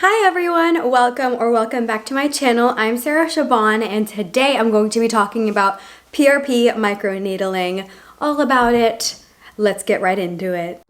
Hi everyone, welcome back to my channel. I'm Sarah Shaban and today I'm going to be talking about PRP microneedling. All about it. Let's get right into it.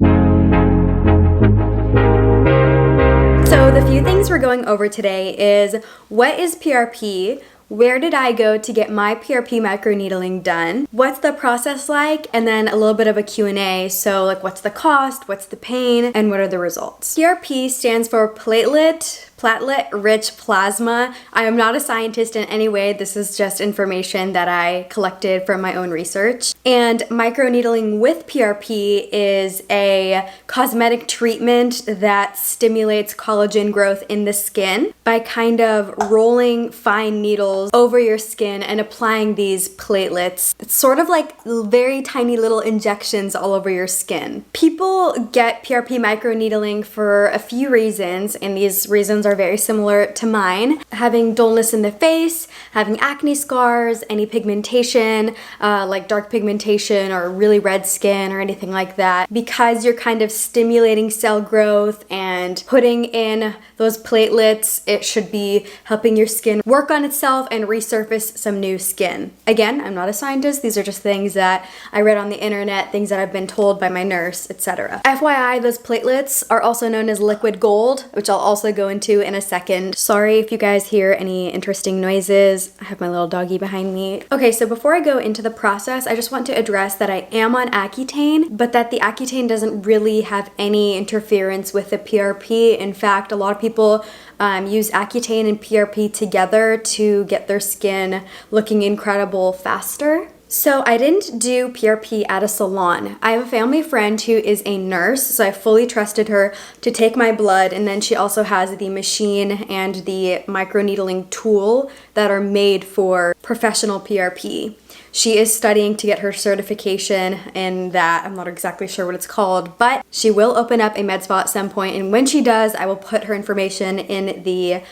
So the few things we're going over today is what is PRP? Where did I go to get my PRP microneedling done? What's the process like? And then a little bit of a Q&A. So like what's the cost, what's the pain, and what are the results? PRP stands for platelet-rich plasma. I am not a scientist in any way. This is just information that I collected from my own research. And microneedling with PRP is a cosmetic treatment that stimulates collagen growth in the skin by kind of rolling fine needles over your skin and applying these platelets. It's sort of like very tiny little injections all over your skin. People get PRP microneedling for a few reasons, and these reasons are very similar to mine. Having dullness in the face, having acne scars, any pigmentation, like dark pigmentation or really red skin or anything like that. Because you're kind of stimulating cell growth and putting in those platelets, it should be helping your skin work on itself and resurface some new skin. Again, I'm not a scientist. These are just things that I read on the internet, things that I've been told by my nurse, etc. FYI, those platelets are also known as liquid gold, which I'll also go into in a second. Sorry if you guys hear any interesting noises. I have my little doggy behind me. Okay, so before I go into the process, I just want to address that I am on Accutane, but that the Accutane doesn't really have any interference with the PRP. In fact, a lot of people use Accutane and PRP together to get their skin looking incredible faster. So I didn't do PRP at a salon. I have a family friend who is a nurse, so I fully trusted her to take my blood, and then she also has the machine and the microneedling tool that are made for professional PRP. She is studying to get her certification in that. I'm not exactly sure what it's called, but she will open up a med spa at some point, and when she does, I will put her information in the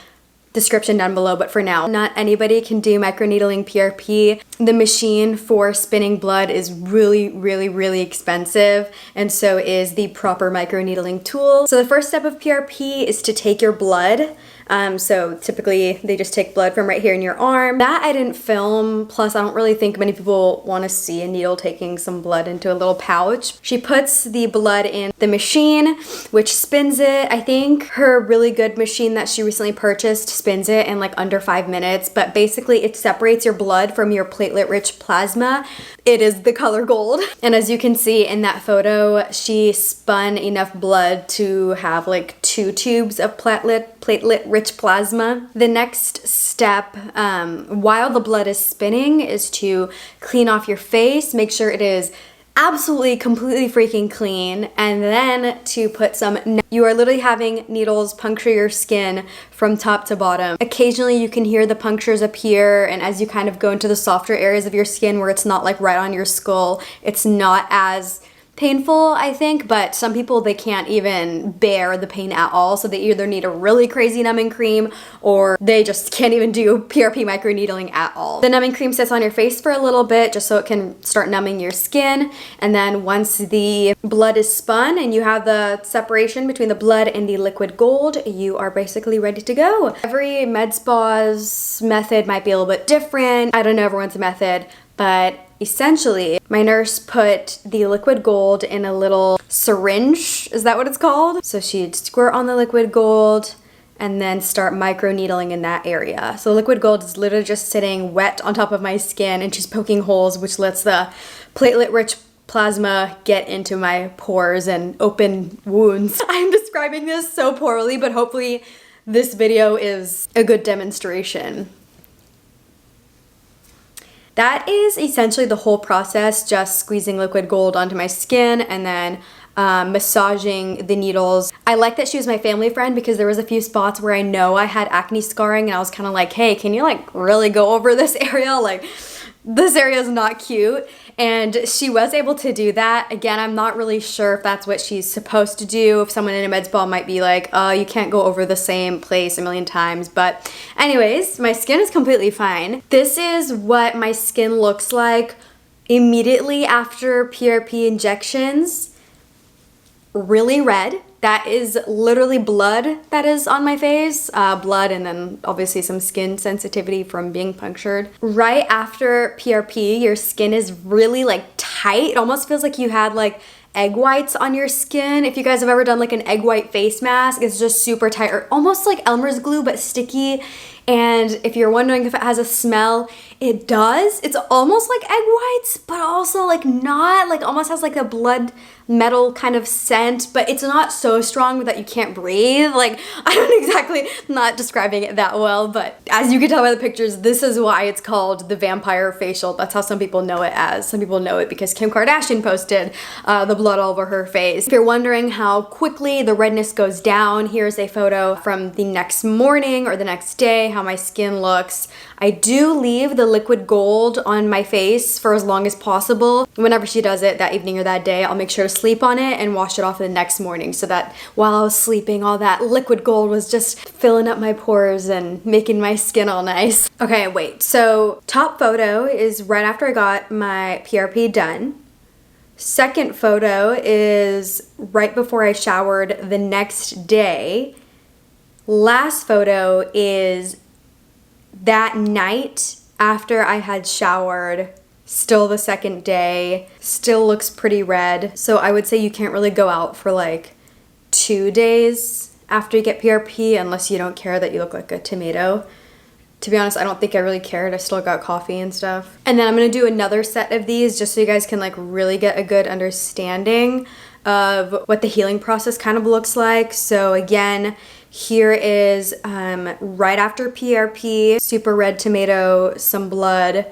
description down below. But for now, not anybody can do microneedling PRP. The machine for spinning blood is really expensive, and so is the proper microneedling tool. So the first step of PRP is to take your blood. So typically they just take blood from right here in your arm. That I didn't film, plus I don't really think many people want to see a needle taking some blood into a little pouch. She puts the blood in the machine, which spins it. I think her really good machine that she recently purchased spins it in like under 5 minutes, but basically it separates your blood from your platelet-rich plasma. It is the color gold. And as you can see in that photo, she spun enough blood to have like 2 tubes of platelet-rich plasma. The next step, while the blood is spinning, is to clean off your face, make sure it is absolutely completely freaking clean, and then to put some, you are literally having needles puncture your skin from top to bottom. Occasionally you can hear the punctures appear, and as you kind of go into the softer areas of your skin where it's not like right on your skull, it's not as painful, I think, but some people, they can't even bear the pain at all, so they either need a really crazy numbing cream or they just can't even do PRP microneedling at all. The numbing cream sits on your face for a little bit just so it can start numbing your skin, and then once the blood is spun and you have the separation between the blood and the liquid gold, you are basically ready to go. Every med spa's method might be a little bit different. I don't know everyone's method, but essentially, my nurse put the liquid gold in a little syringe. Is that what it's called? So she'd squirt on the liquid gold and then start microneedling in that area. So liquid gold is literally just sitting wet on top of my skin, and she's poking holes, which lets the platelet-rich plasma get into my pores and open wounds. I'm describing this so poorly, but hopefully this video is a good demonstration. That is essentially the whole process, just squeezing liquid gold onto my skin and then massaging the needles. I like that she was my family friend because there was a few spots where I know I had acne scarring, and I was kind of like, hey, can you like really go over this area? Like, this area is not cute. And she was able to do that. Again, I'm not really sure if that's what she's supposed to do. If someone in a med spa might be like, oh, you can't go over the same place a million times. But anyways, my skin is completely fine. This is what my skin looks like immediately after PRP injections. Really red. That is literally blood that is on my face. Blood and then obviously some skin sensitivity from being punctured. Right after PRP, your skin is really like tight. It almost feels like you had like egg whites on your skin. If you guys have ever done like an egg white face mask, it's just super tight, or almost like Elmer's glue but sticky. And if you're wondering if it has a smell, it does. It's almost like egg whites, but also like not, like almost has like a blood metal kind of scent, but it's not so strong that you can't breathe. Like, I don't exactly, not describing it that well, but as you can tell by the pictures, this is why it's called the vampire facial. That's how some people know it as. Some people know it because Kim Kardashian posted the blood all over her face. If you're wondering how quickly the redness goes down, here's a photo from the next morning or the next day, how my skin looks. I do leave the liquid gold on my face for as long as possible. Whenever she does it that evening or that day, I'll make sure to sleep on it and wash it off the next morning, so that while I was sleeping, all that liquid gold was just filling up my pores and making my skin all nice. Okay, wait, so top photo is right after I got my PRP done. Second photo is right before I showered the next day. Last photo is that night after I had showered, still the second day, still looks pretty red. So I would say you can't really go out for like 2 days after you get PRP unless you don't care that you look like a tomato. To be honest, I don't think I really cared. I still got coffee and stuff. And then I'm gonna do another set of these just so you guys can like really get a good understanding of what the healing process kind of looks like. So again, here is right after PRP, super red tomato, some blood.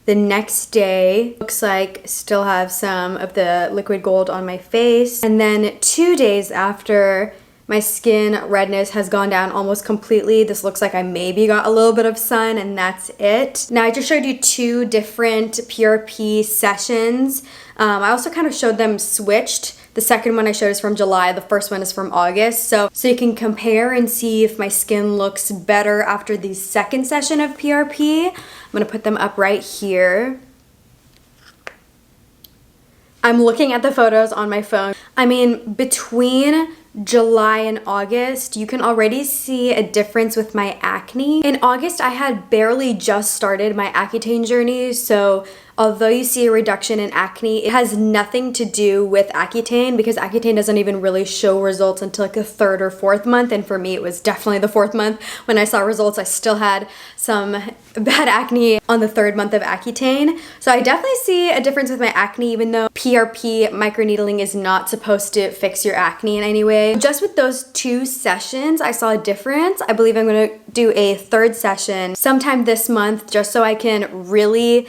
The next day, looks like still have some of the liquid gold on my face. And then 2 days after, my skin redness has gone down almost completely. This looks like I maybe got a little bit of sun and that's it. Now I just showed you 2 different PRP sessions. I also kind of showed them switched. The second one I showed is from July, the first one is from August. So you can compare and see if my skin looks better after the second session of PRP. I'm gonna put them up right here. I'm looking at the photos on my phone. I mean, between July and August, you can already see a difference with my acne. In August, I had barely just started my Accutane journey, so although you see a reduction in acne, it has nothing to do with Accutane because Accutane doesn't even really show results until like the 3rd or 4th month, and for me it was definitely the 4th month. When I saw results, I still had some bad acne on the 3rd month of Accutane. So I definitely see a difference with my acne, even though PRP microneedling is not supposed to fix your acne in any way. Just with those 2 sessions, I saw a difference. I believe I'm gonna do a 3rd session sometime this month just so I can really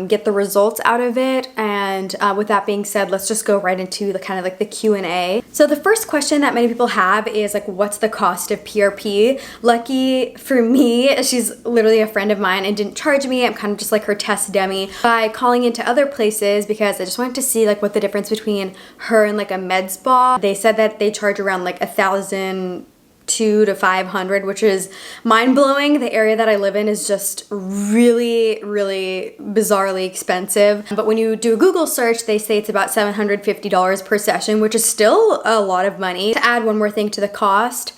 get the results out of it. And with that being said, let's just go right into the kind of like the Q&A. So the first question that many people have is like, what's the cost of PRP? Lucky for me, she's literally a friend of mine and didn't charge me. I'm kind of just like her test dummy by calling into other places because I just wanted to see like what the difference between her and like a med spa. They said that they charge around like $1,200 to $500, which is mind-blowing. The area that I live in is just really, really bizarrely expensive. But when you do a Google search, they say it's about $750 per session, which is still a lot of money. To add one more thing to the cost,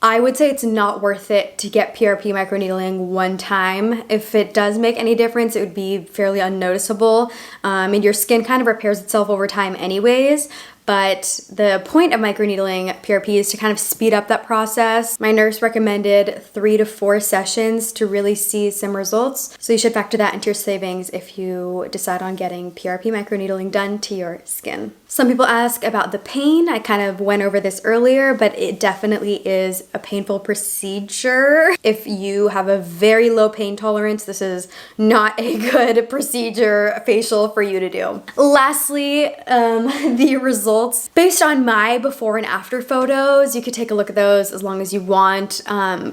I would say it's not worth it to get PRP microneedling one time. If it does make any difference, it would be fairly unnoticeable. And your skin kind of repairs itself over time anyways. But the point of microneedling PRP is to kind of speed up that process. My nurse recommended 3 to 4 sessions to really see some results. So you should factor that into your savings if you decide on getting PRP microneedling done to your skin. Some people ask about the pain. I kind of went over this earlier, but it definitely is a painful procedure. If you have a very low pain tolerance, this is not a good procedure facial for you to do. Lastly, the results. Based on my before and after photos, you could take a look at those as long as you want.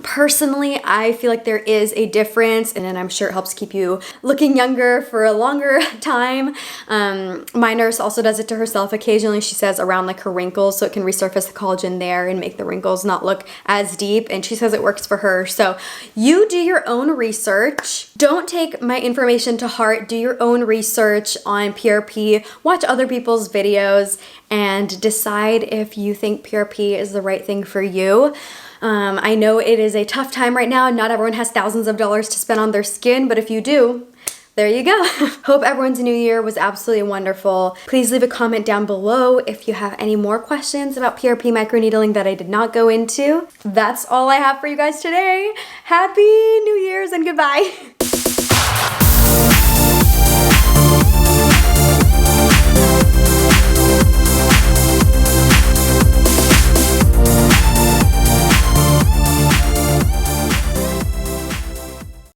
Personally, I feel like there is a difference, and I'm sure it helps keep you looking younger for a longer time. My nurse also does it to herself occasionally. She says around like her wrinkles, so it can resurface the collagen there and make the wrinkles not look as deep, and she says it works for her. So you do your own research. Don't take my information to heart. Do your own research on PRP, watch other people's videos, and decide if you think PRP is the right thing for you. I know it is a tough time right now. Not everyone has thousands of dollars to spend on their skin, but if you do, there you go. Hope everyone's new year was absolutely wonderful. Please leave a comment down below if you have any more questions about PRP microneedling that I did not go into. That's all I have for you guys today. Happy New Year's and goodbye.